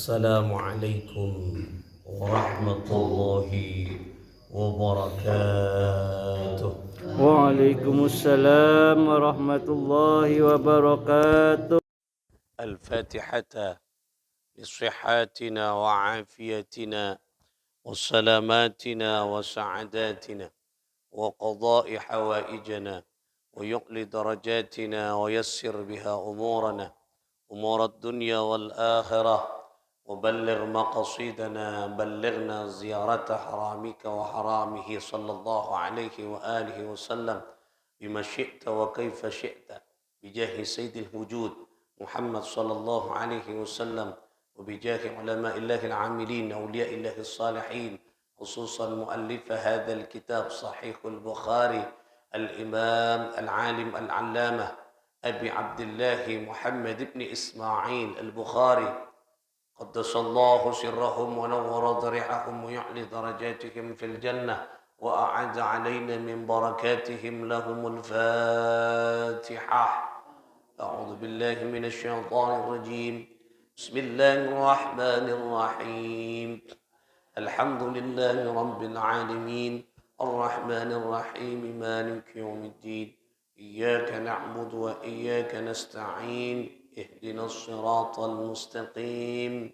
السلام عليكم ورحمة الله وبركاته. وعليكم السلام ورحمة الله وبركاته. الفاتحة لصحاتنا وعافيتنا وسلاماتنا وسعاداتنا وقضاء حوائجنا ويقل درجاتنا ويسر بها أمور الدنيا والآخرة وبلغ مقاصدنا بلغنا زيارة حرامك وحرامه صلى الله عليه وآله وسلم بما شئت وكيف شئت بجاه سيد الوجود محمد صلى الله عليه وسلم وبجاه علماء الله العاملين أولياء الله الصالحين خصوصا مؤلف هذا الكتاب صحيح البخاري الإمام العالم العلامة أبي عبد الله محمد بن إسماعيل البخاري قدس الله سرهم ونور ضريحهم ويعلي درجاتهم في الجنة وأعد علينا من بركاتهم لهم الفاتحة. أعوذ بالله من الشيطان الرجيم. بسم الله الرحمن الرحيم. الحمد لله رب العالمين الرحمن الرحيم مالك يوم الدين إياك نعبد وإياك نستعين اهدنا الصراط المستقيم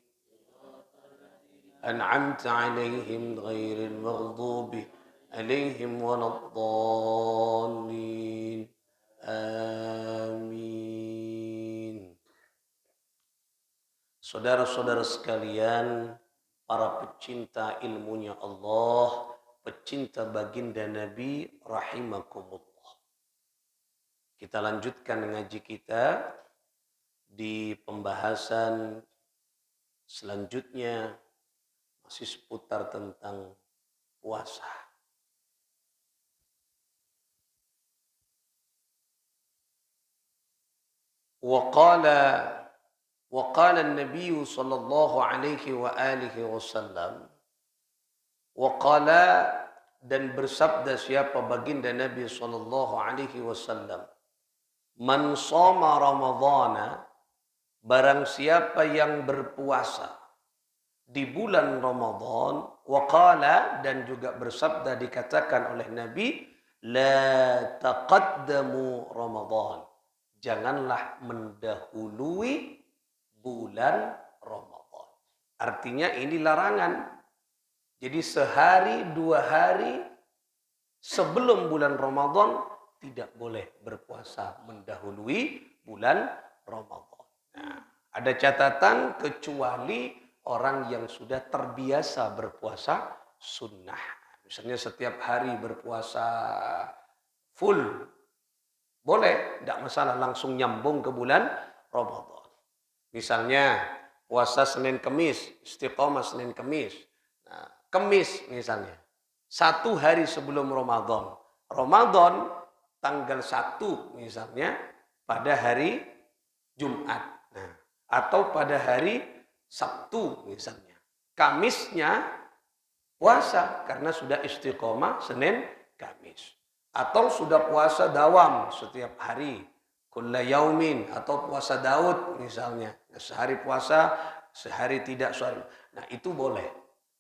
أنعمت عليهم غير المغضوب عليهم ولا الضالين آمين. Saudara-saudara sekalian, para pecinta ilmunya Allah, pecinta baginda Nabi rahimakumullah. Kita lanjutkan ngaji kita di pembahasan selanjutnya masih seputar tentang puasa. وقال النبي صلى الله عليه وآله وسلم وقال dan bersabda siapa baginda Nabi sallallahu alaihi wasallam, man shoma ramadhana, barang siapa yang berpuasa di bulan Ramadan, waqala, dan juga bersabda dikatakan oleh Nabi, la taqaddamu Ramadan, janganlah mendahului bulan Ramadan. Artinya ini larangan. Jadi sehari dua hari sebelum bulan Ramadan tidak boleh berpuasa mendahului bulan Ramadan. Nah, ada catatan kecuali orang yang sudah terbiasa berpuasa sunnah. Misalnya setiap hari berpuasa full, boleh, tidak masalah, langsung nyambung ke bulan Ramadan. Misalnya puasa Senin Kemis, istiqomah Senin Kemis. Nah, Kemis misalnya, satu hari sebelum Ramadan. Ramadan tanggal 1 misalnya pada hari Jumat. Nah, atau pada hari Sabtu misalnya. Kamisnya puasa karena sudah istiqomah Senin Kamis. Atau sudah puasa dawam setiap hari. Kulla yaumin, atau puasa Daud misalnya. Sehari puasa, sehari tidak. Nah, itu boleh.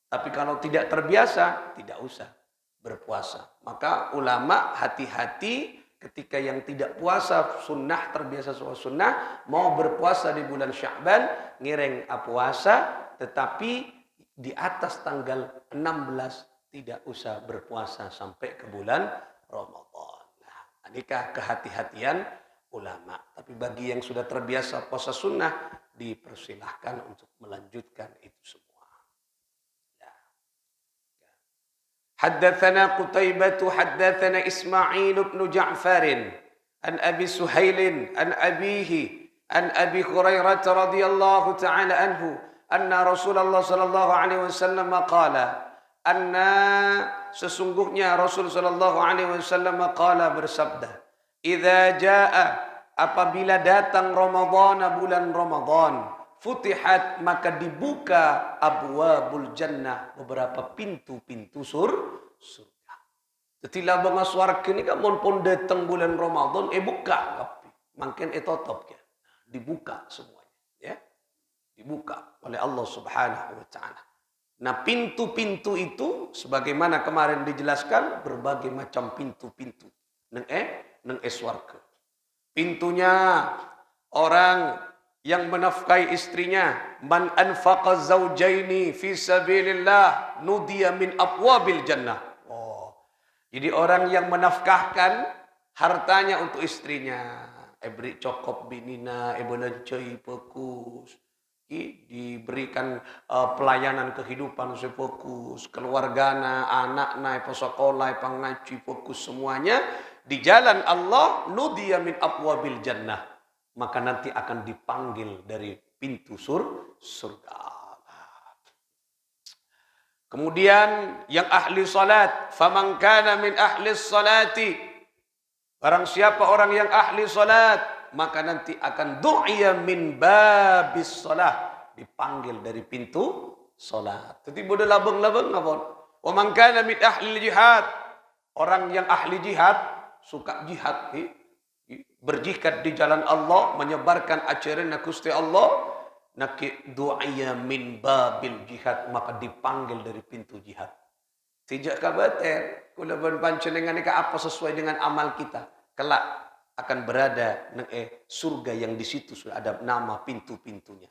Tapi kalau tidak terbiasa, tidak usah berpuasa. Maka ulama hati-hati ketika yang tidak puasa sunnah, terbiasa sunnah, mau berpuasa di bulan Sya'ban, ngireng puasa, tetapi di atas tanggal 16 tidak usah berpuasa sampai ke bulan Ramadan. Nah, inikah kehati-hatian ulama. Tapi bagi yang sudah terbiasa puasa sunnah, dipersilahkan untuk melanjutkan itu semua. حدثنا قتيبة حدثنا إسماعيل بن جعفر عن أبي سهيل عن أبيه عن أبي هريرة رضي الله تعالى عنه أن رسول الله صلى الله عليه وسلم قال أن sesungguhnya Rasul sallallahu alaihi wasallam qala, bersabda, idza jaa, apabila datang Ramadan, bulan Ramadan, futihat, maka dibuka abwabul jannah, beberapa pintu-pintu surga. Tetilah banga swarga ni kan mon pon datang bulan Ramadan buka kapi. Mangken tutup ya. Dibuka semuanya, ya. Dibuka oleh Allah Subhanahu wa taala. Nah, pintu-pintu itu sebagaimana kemarin dijelaskan berbagai macam pintu-pintu nang swarga. Pintunya orang yang menafkahi istrinya, man anfaqa zaujaini fi sabilillah nudiya min abwabil jannah. Oh. Jadi orang yang menafkahkan hartanya untuk istrinya, beri cokop binina, benancai fokus, diberikan pelayanan kehidupan fokus, keluargana, anakna, sekolah, pengaji fokus semuanya di jalan Allah, nudiya min abwabil jannah, maka nanti akan dipanggil dari pintu surga. Kemudian yang ahli salat, faman kana min ahli salati, barang siapa orang yang ahli salat, maka nanti akan du'iya min babis salat, dipanggil dari pintu salat. Jadi bodoh labeng-labeng ngapun. Wa man kana min ahli jihad, orang yang ahli jihad, suka jihad, berjihad di jalan Allah, menyebarkan ajaran Gusti Allah, naki du'iya min babil jihad, maka dipanggil dari pintu jihad. Tidak kabater, kula panjenengan apa sesuai dengan amal kita, kelak akan berada surga yang di situ sudah ada nama pintu-pintunya.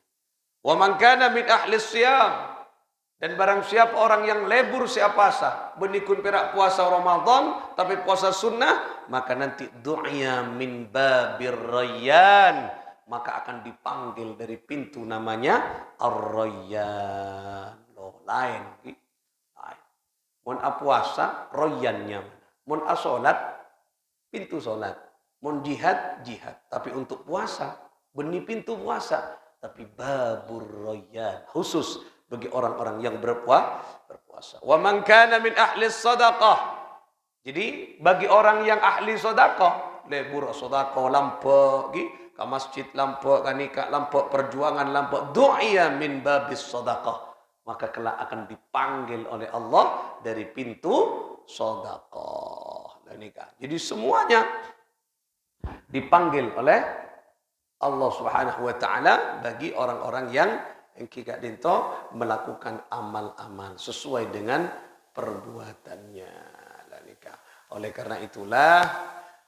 Wa man kana min ahli siyam, dan barang siapa orang yang lebur siapasa, benikun perak puasa Ramadan tapi puasa sunnah, maka nanti du'ya min babir rayyan, maka akan dipanggil dari pintu namanya ar-rayyan. Loh, lain. Mun puasa rayyannya mana? Mun salat pintu salat. Mun jihad jihad. Tapi untuk puasa benih pintu puasa, tapi babur rayyan khusus bagi orang-orang yang berpuasa. Wa man kana min ahli sadaqah. Jadi bagi orang yang ahli sedekah, lebur sedekah lampau ke masjid, lampau ke nikah, lampau perjuangan, lampau du'iya min babis sedekah, maka kelak akan dipanggil oleh Allah dari pintu sedekah dan nikah. Jadi semuanya dipanggil oleh Allah Subhanahu wa taala bagi orang-orang yang kita dinto melakukan amal-amal sesuai dengan perbuatannya. Oleh karena itulah,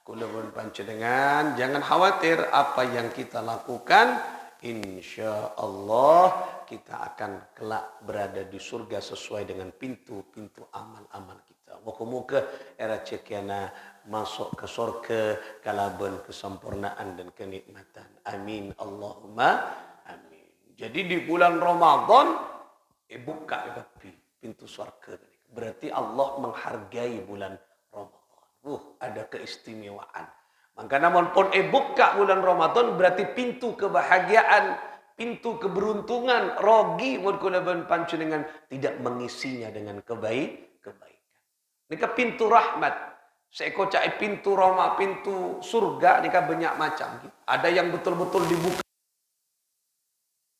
kulubun panjenengan jangan khawatir apa yang kita lakukan, insya Allah kita akan kelak berada di surga sesuai dengan pintu-pintu amal-amal kita. Moga-moga era cekiana masuk ke surga kalaban kesempurnaan dan kenikmatan. Amin Allahumma amin. Jadi di bulan Ramadan buka pintu surga. Berarti Allah menghargai bulan Ramadan. Ada keistimewaan. Maka namun pun buka bulan Ramadan berarti pintu kebahagiaan, pintu keberuntungan, rogi mudkulaban panjenengan tidak mengisinya dengan kebaikan. Nika pintu rahmat. Seeko cai pintu Roma, pintu surga nika banyak macam. Ada yang betul-betul dibuka.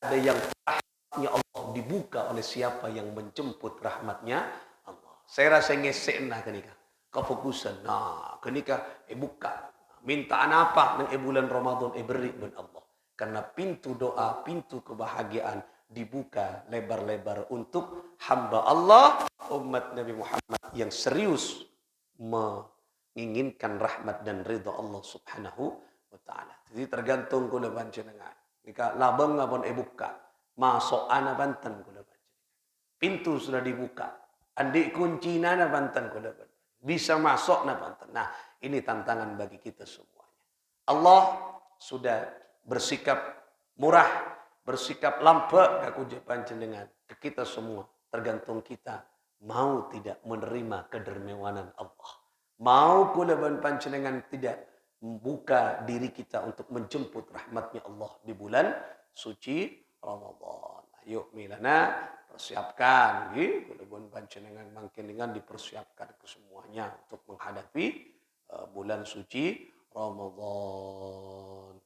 Ada yang rahmatnya Allah dibuka oleh siapa yang menjemput rahmatnya Allah. Saya rasa ngesekna kenika. Kefokusan. Nah, kenika buka. Mintaan apa nang bulan Ramadan beri ben Allah. Karena pintu doa, pintu kebahagiaan dibuka lebar-lebar untuk hamba Allah, umat Nabi Muhammad yang serius menginginkan rahmat dan ridha Allah Subhanahu wa taala. Jadi tergantung kula panjenengan. Nika labang ngapun buka. Masuk ana banten kula panjenengan. Pintu sudah dibuka. Andi kuncina na banten kula panjenengan. Bisa masuk na banten. Nah, ini tantangan bagi kita semuanya. Allah sudah bersikap murah, bersikap lampak aku panjenengan ke kita semua. Tergantung kita mau tidak menerima kedermawanan Allah. Mau kula panjenengan tidak membuka diri kita untuk menjemput rahmatnya Allah di bulan suci Ramadan. Ayo milana persiapkan, kula panjenengan makin dengan dipersiapkan ke semuanya untuk menghadapi bulan suci Ramadan.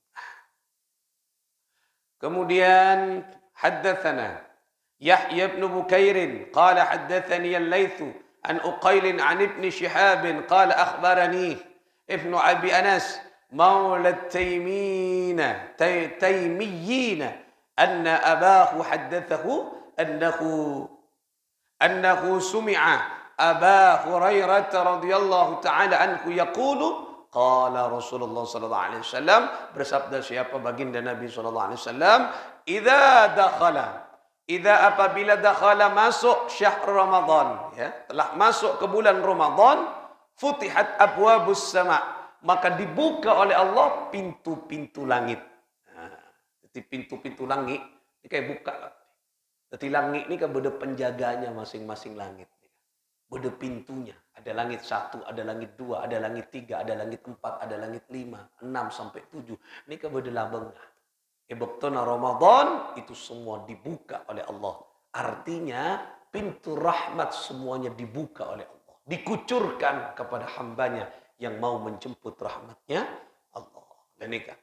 Kemudian haddatsana Yahya bin Bukair qala haddatsani al-Laits an Uqail an Ibn Shihab qala akhbarani Ibn Abi Anas مولى التيميين anna abahu haddathahu annahu sumi'a Aba Hurairah radhiyallahu taala anhu yaqulu qala Rasulullah sallallahu alaihi wasallam, bersabda siapa baginda Nabi sallallahu alaihi wasallam, apabila dakhala masuk syahr Ramadan, ya, telah masuk ke bulan Ramadan, futihat abwabus sama, maka dibuka oleh Allah pintu-pintu langit. Jadi pintu-pintu langit ini kayak buka. Jadi langit ini kan ada penjaganya masing-masing langit. Ada pintunya. Ada langit 1, ada langit 2, ada langit 3, ada langit 4, ada langit 5, 6 sampai 7. Ini kan ada labengnya. Ebaktona Ramadan itu semua dibuka oleh Allah. Artinya pintu rahmat semuanya dibuka oleh Allah. Dikucurkan kepada hambanya yang mau menjemput rahmatnya Allah. Dan ini kan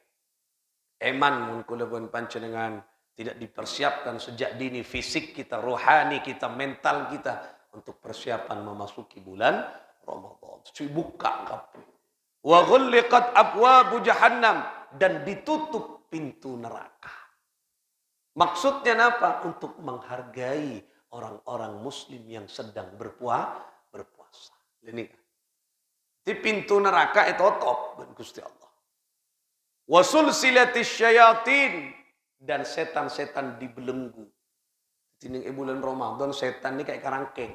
eman mun kula pun panjenengan tidak dipersiapkan sejak dini, fisik kita, rohani kita, mental kita untuk persiapan memasuki bulan Ramadan. Buka kabeh. Wa ghulliqat abwabu jahannam, dan ditutup pintu neraka. Maksudnya apa? Untuk menghargai orang-orang muslim yang sedang berpuasa. Ini di pintu neraka itu top ben Gusti Allah. Wa sulsilatis syayatin, dan setan-setan dibelenggu. Di bulan Ramadan setan ini kayak karangkeng,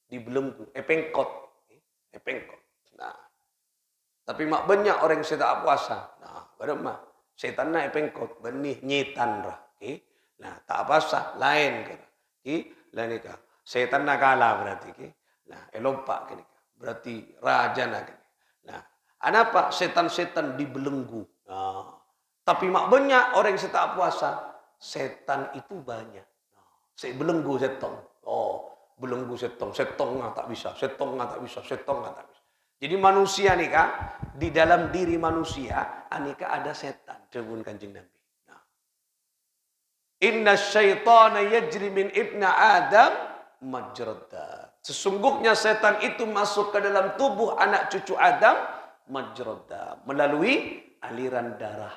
dibelenggu, pengkot. Nah, tapi mak banyak orang yang tak puasa. Nah, baru mah setannya pengkot, benih nyetan rah. Nah, tak puasa lain kan. Lain kan. Setan nak kalah berarti. Nah, elompak kan. Berarti raja nak. Nah, apa? Setan-setan dibelenggu. Nah, tapi mak banyak orang yang tak puasa, setan itu banyak. Saya belenggu setong. Belenggu setong. Setong tak bisa. Setong tak bisa. Jadi manusia nih kak, di dalam diri manusia, anika ada setan. Jebun Kanjeng Nabi. Nah. Inna syaitana yajri min ibna Adam majrada. Sesungguhnya setan itu masuk ke dalam tubuh anak cucu Adam majrada, melalui aliran darah.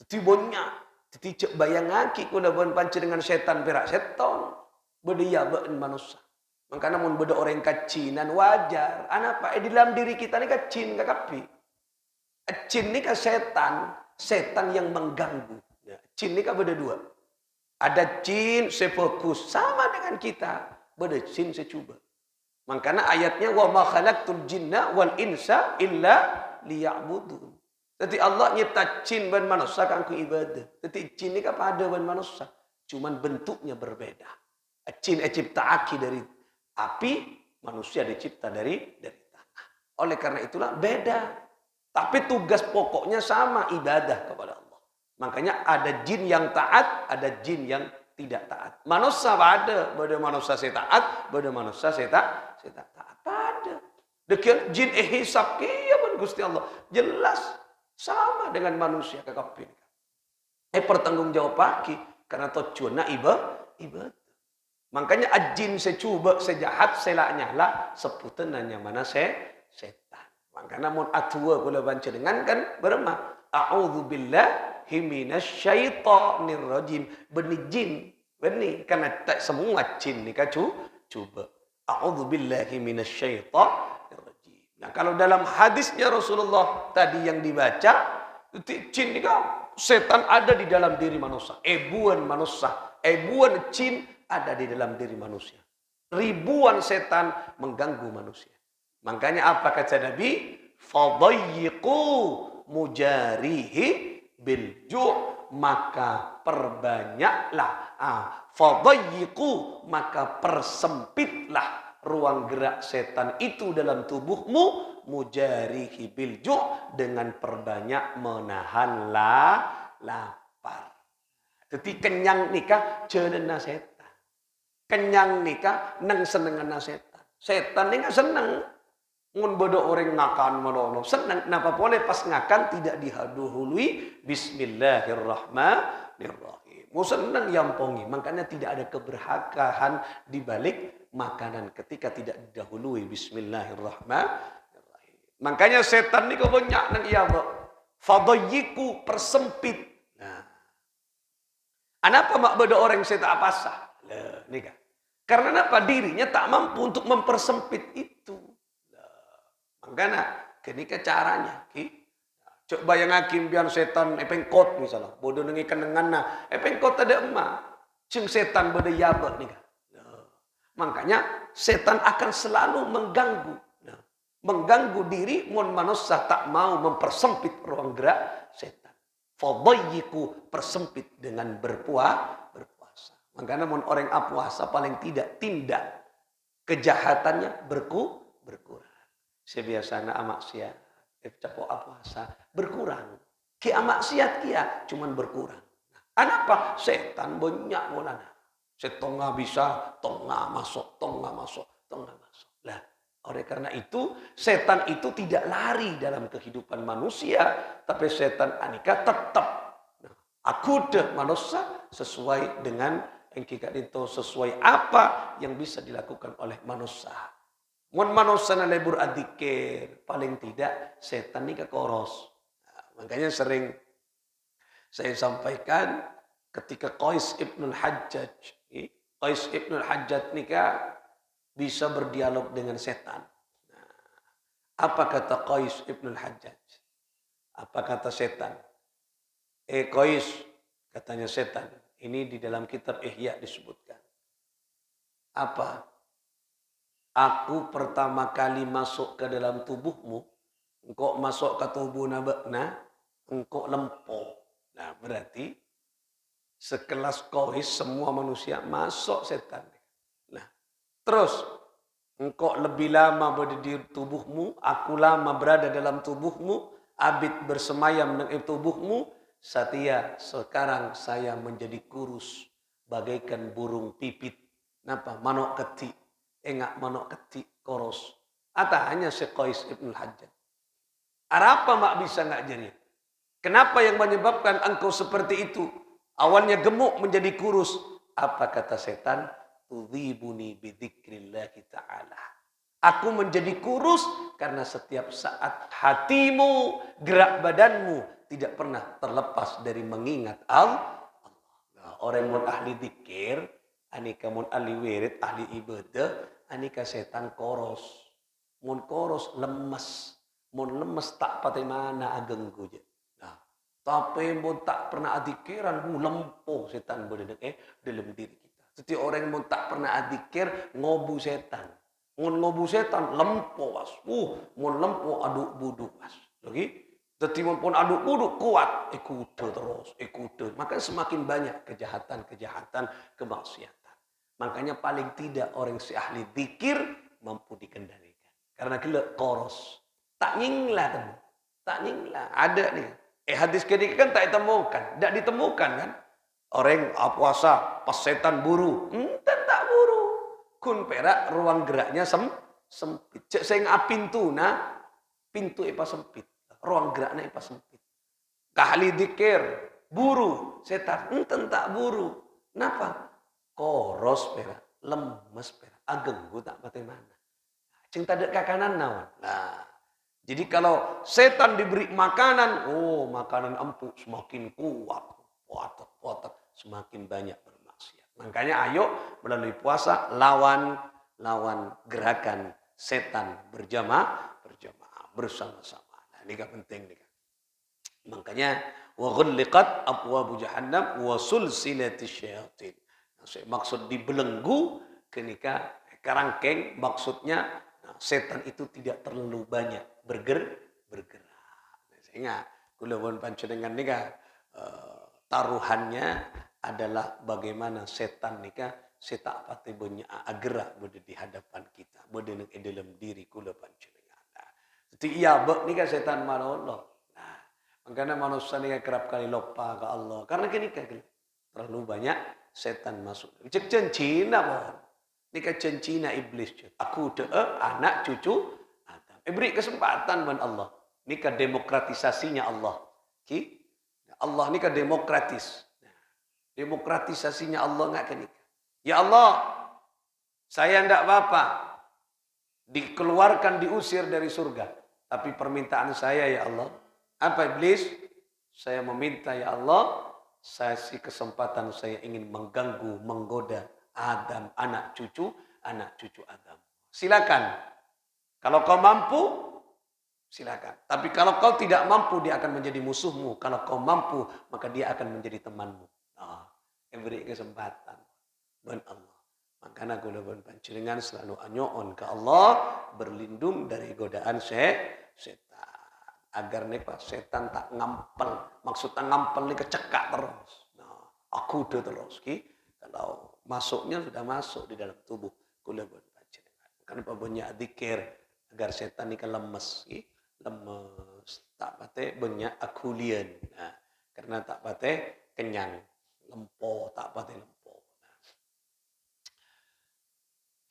Jadi banyak. Jadi cek bayang aki kuna bon panci dengan setan perak seton. Bedia beun manusia. Maka namun beda orang kacinan wajar. Anapa? Di dalam diri kita ni kacin kakapi. Cin ni ka setan. Setan yang mengganggu. Cin ni ka beda dua. Ada cin sefokus sama dengan kita. Beda cin secuba. Makanya ayatnya wa ma khalaqtul jinna wal insa illa liya'budun. Jadi Allah nyipta jin dan manusia kan ku ibadah. Jadi jin ini kan pada dan manusia, cuman bentuknya berbeda. Jin ciptaaki dari api, manusia dicipta dari tanah. Oleh karena itulah beda. Tapi tugas pokoknya sama, ibadah kepada Allah. Makanya ada jin yang taat, ada jin yang tidak taat. Manusia ada manusia saya taat, ada manusia saya taat. Pada. Dekian jin hisab kieu ban Gusti Allah. Jelas sama dengan manusia kakapin. Pertanggungjawab pagi karena tujuannya ibadah. Makanya ajin secuba sejahat selaknya lah sebutan nanya mana setan. Makanya mun atua kula banca dengan kan berema a'udzubillahi minasyaitonir rajim. Benih jin, benih karena tak semua jin ni coba. A'udzubillahi minasyaitonir. Nah, kalau dalam hadisnya Rasulullah tadi yang dibaca, jin ini kan setan ada di dalam diri manusia. Ebuan jin ada di dalam diri manusia. Ribuan setan mengganggu manusia. Makanya apa kata Nabi? Fadayyiqu mujarihi bilju', maka perbanyaklah. Fadayyiqu, maka persempitlah ruang gerak setan itu dalam tubuhmu, mujarihi bilju', dengan perbanyak menahan lapar. Jadi kenyang nikah jenena setan. Kenyang nikah neng senengan setan. Setan ini gak seneng. Mun bodoh orang ngakan melono seneng. Kenapa boleh pas ngakan tidak dihadului Bismillahirrahmanirrahim. Mau seneng yampongi. Makanya tidak ada keberhakahan di balik makanan ketika tidak didahului Bismillahirrahmanirrahim. Makanya setan ini kau banyak nang iya, fadayyiku, persempit. Nah, Kenapa mak beda orang saya tak pasah? Lah, nih kan. Karena apa? Dirinya tak mampu untuk mempersempit itu. Makanya, kenika caranya. Cok bayang hakim biar setan pengkot misalnya. Bodoh nengi kenengana. Pengkot ada emak. Cing setan bodoh yabak nih kan. Makanya setan akan selalu mengganggu. Mengganggu diri mun manusia tak mau mempersempit ruang gerak setan. Fadayyiku persempit dengan berpuasa. Makanya mun orang puasa paling tidak tindak kejahatannya berkurang. Sebiasana maksiat, capo puasa berkurang. Ki maksiat kia cuman berkurang. Kenapa? Setan banyak mulana. Setan nggak bisa, tong nggak masuk. Lah, oleh karena itu setan itu tidak lari dalam kehidupan manusia, tapi setan anika tetap. Aku deh manusia sesuai dengan yang kita itu sesuai apa yang bisa dilakukan oleh manusia. Mun manusia na lebur adikir, paling tidak setan ni kekoros. Makanya sering saya sampaikan ketika Qais ibn al-Hajjaj. Qais ibn al-Hajjaj ni bisa berdialog dengan setan. Apa kata Qais ibn al-Hajjaj? Apa kata setan? Qais, katanya setan. Ini di dalam kitab Ihya disebutkan. Apa? Aku pertama kali masuk ke dalam tubuhmu, engkau masuk ke tubuh nabakna, engkau lempo. Nah berarti sekelas Qais semua manusia masuk setan. Nah terus engkau lebih lama berada di tubuhmu, aku lama berada dalam tubuhmu, abid bersemayam dengan tubuhmu, Satya sekarang saya menjadi kurus bagaikan burung pipit. Napa? Manok ketik. Enggak manok ketik koros. Atau hanya si Qais ibn al-Hajjaj. Apa mak bisa enggak jadi? Kenapa yang menyebabkan engkau seperti itu? Awalnya gemuk menjadi kurus. Apa kata setan? Tudhibuni bidzikrillahi ta'ala. Aku menjadi kurus karena setiap saat hatimu, gerak badanmu tidak pernah terlepas dari mengingat Allah. Nah, orang yang ahli dzikir, anika mun ahli wirid, ahli ibadah, anika setan koros. Mun koros lemes. Mun lemes tak pati mana agenggu je. Nah, tapi mun tak pernah adikiran, lempoh setan berdenek dalam diri kita. Setiap orang yang mun tak pernah adikir, ngobu setan. Mun ngobu setan, lempoh was. Mun lempoh aduk buduk was. Lagi? Jadi pun aduk buduk kuat, ikut terus. Maka semakin banyak kejahatan-kejahatan, kemaksiatan. Makanya paling tidak orang si ahli dzikir mampu dikendalikan. Karena gila koros. Tak nyinglah kan. Tak nyinglah. Ada nih. Hadis kedua kan tak ditemukan. Tak ditemukan kan. Orang puasa pas setan buru. Tak buru. Kun perak ruang geraknya sempit. Cek saya pintu nah. Pintu apa sempit. Ruang geraknya apa sempit. Kahli dikir. Buru. Setan. Tak buru. Kenapa? Koros perak. Lemes perak. Agenggu tak bagaimana. Cing tak ada kakanan nawan. Nah. Jadi kalau setan diberi makanan. Makanan empuk semakin kuat. Potek. Semakin banyak bermaksiat. Makanya ayo melalui puasa lawan gerakan setan berjamaah bersama-sama. Nah, ini kan penting nih. Makanya wa ghulliqat abwabu jahannam wa sulsilatis syayatin. Maksud dibelenggu kenika kerangkeng maksudnya setan itu tidak terlalu banyak bergerak. Sehingga kula pun panjenengan nika taruhannya adalah bagaimana setan nika setak pati banyak gerak berada di hadapan kita, berada di dalam diri kula panjenengan. Jadi iya bek nika setan Allah. Nah, makanya manusia nika kerap kali lupa ke Allah karena kenika terlalu banyak setan masuk. Cek Cina pohon. Nika Cina iblis. Aku anak cucu Adam. Beri kesempatan man Allah. Nika demokratisasinya Allah. Allah nika demokratis. Demokratisasinya Allah enggak kenika. Ya Allah, saya enggak apa-apa dikeluarkan diusir dari surga. Tapi permintaan saya ya Allah, apa iblis? Saya meminta ya Allah, kesempatan saya ingin mengganggu, menggoda Adam, anak cucu Adam. Silakan. Kalau kau mampu, silakan. Tapi kalau kau tidak mampu, dia akan menjadi musuhmu. Kalau kau mampu, maka dia akan menjadi temanmu. Beri kesempatan. Ben Allah. Makanya aku lebih pancingan selalu anyoon ke Allah, berlindung dari godaan setan. Agar setan tak ngampel. Maksudnya ngampel ini kecekak terus. Aku udah terus. Kalau masuknya sudah masuk di dalam tubuh. Aku lebih pancingan. Karena banyak zikir agar setan ini lemes. Lemes. Tak pate banyak akulian. Karena tak pate kenyang. Lempo, tak pate lempo.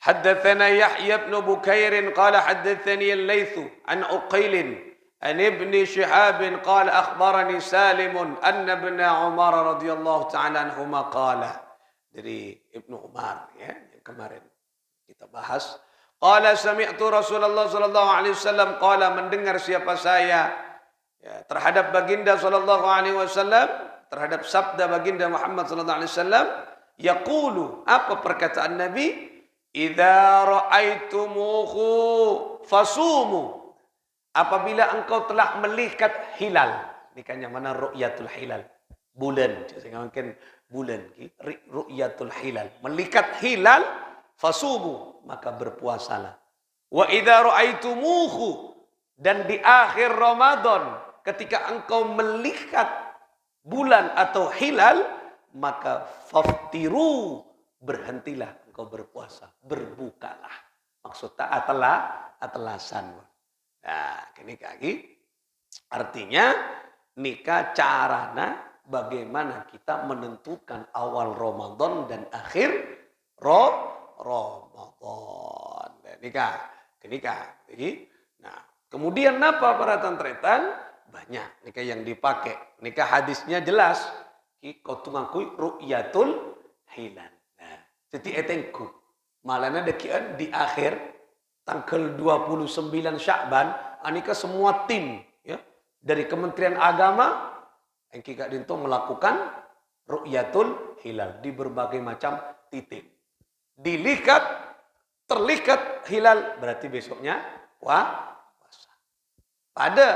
حدثنا يحيى بن بكير قال حدثني الليث عن عقيل عن ابن شهاب قال أخبرني سالم أن ابن عمر رضي الله تعالى عنهما قال dari Ibnu Umar ya yang kemarin kita bahas qala sami'tu Rasulullah sallallahu alaihi wasallam qala mendengar siapa saya ya, terhadap baginda sallallahu alaihi wasallam terhadap sabda baginda Muhammad sallallahu alaihi wasallam yaqulu apa perkataan Nabi idza ra'aitumuhu fasumu apabila engkau telah melihat hilal nikahnya mana ru'yatul hilal bulan saya mungkin bulan ru'yatul hilal melihat hilal fasumu maka berpuasalah wa idza ra'aitumuhu dan di akhir Ramadan ketika engkau melihat bulan atau hilal maka faftiru berhentilah engkau berpuasa, berbukalah. Maksudnya atelasan. Nah, ini kaki. Artinya nikah carana bagaimana kita menentukan awal Ramadan dan akhir Ramadan. Nikah. Nah, kemudian apa para tantretan? Banyak nikah yang dipakai. Nikah hadisnya jelas. Kau tungakui ru'yatul hilal. Jadi etengku malahnya dekian di akhir tanggal 29 Sya'ban anika semua tim ya dari Kementerian Agama yang kita dinto melakukan ru'yatul hilal di berbagai macam titik. Terlihat hilal berarti besoknya puasa. Pada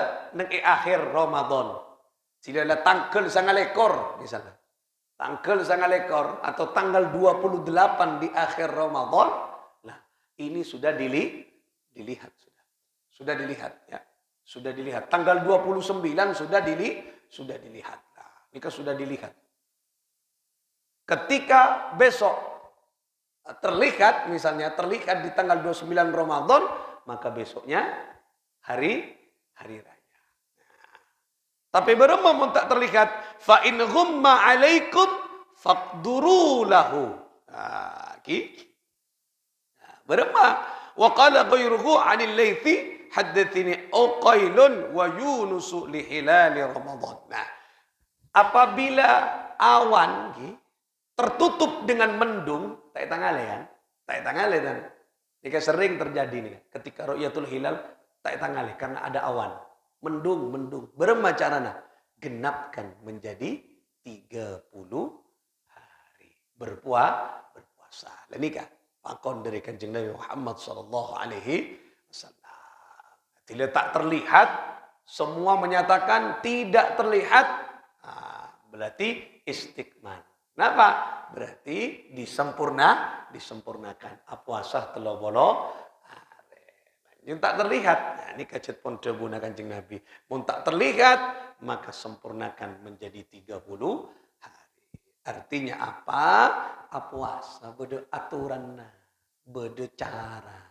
akhir Ramadan sila tanggal 9 misalnya. Tanggal 9 atau tanggal 28 di akhir Ramadan. Nah, ini sudah dilihat. Sudah dilihat. Ya. Sudah dilihat. Tanggal 29 sudah dilihat. Nah, ini kan sudah dilihat. Ketika besok terlihat di tanggal 29 Ramadan, maka besoknya hari raya. Tapi beremam tak terlihat. Fa in ghumma alaikum faqduru lahu. Beremam. Wa qala ghayruhu 'anil laythi haddatsani Uqailun wa Yunus li hilal Ramadan. Nah, apabila awan tertutup dengan mendung, tak tangale kan? Tak tangale kan. Jika sering terjadi nih ketika ru'yatul hilal tak tangale karena ada awan. Mendung. Berapa caranya? Genapkan menjadi 30 hari. Berpuasa. Dan nikah. Pakon dari Kanjeng Nabi Muhammad sallallahu alaihi wasallam. Tidak tak terlihat, semua menyatakan tidak terlihat. Berarti istiqman. Kenapa? Berarti disempurnakan. Puasa telo bolo. Yang tak terlihat, nah, ini kajet pun debu Kanjeng Nabi. Pun tak terlihat, maka sempurnakan menjadi 30 hari. Artinya apa? Puasa beda aturan, beda cara.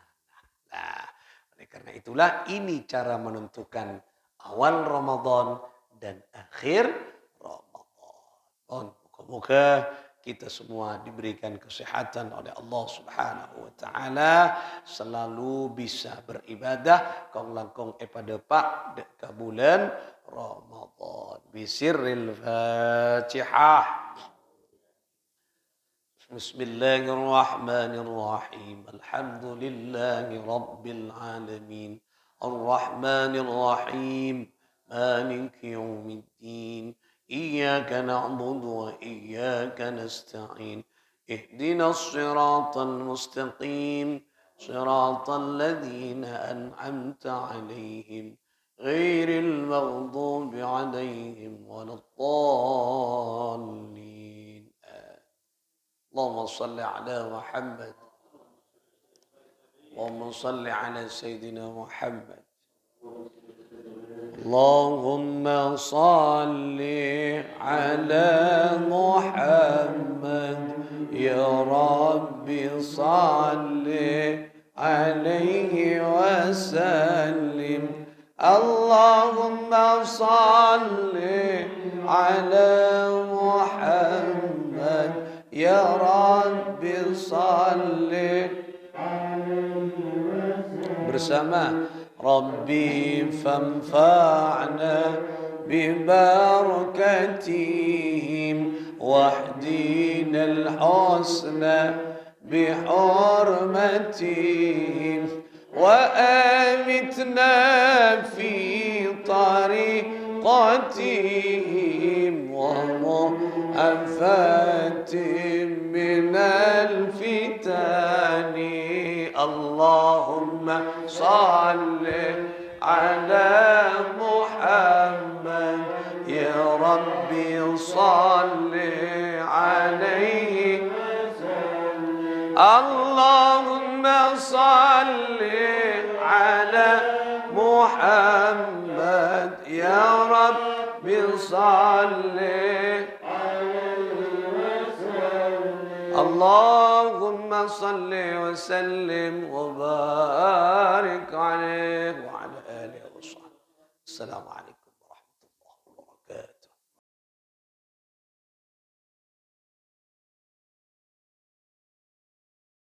Nah, oleh karena itulah ini cara menentukan awal Ramadan dan akhir Ramadan. Moga-moga kita semua diberikan kesehatan oleh Allah Subhanahu wa taala, selalu bisa beribadah kong langkong pada pak dek bulan Ramadan. Bisirril Fatihah. Bismillahirrahmanirrahim. Alhamdulillahi rabbil alamin. Arrahmanirrahim. Maliki yaumiddin. إياك نعبد وإياك نستعين اهدنا الصراط المستقيم صراط الذين أنعمت عليهم غير المغضوب عليهم ولا الضالين. اللهم صل على محمد. اللهم صل على سيدنا محمد. اللهم صل على محمد يا رب صل عليه وسلم. اللهم صل على محمد يا رب صل bersama ربي فانفعنا ببركتهم واهدنا الحسنى بحرمتهم وآمتنا في طريقتهم ومعافاة من الفتن. اللهم صل على محمد يا ربي صل عليه. اللهم صل على محمد يا ربي صل. اللهم صل وسلم وبارك عليه وعلى آله وصحبه. السلام عليكم.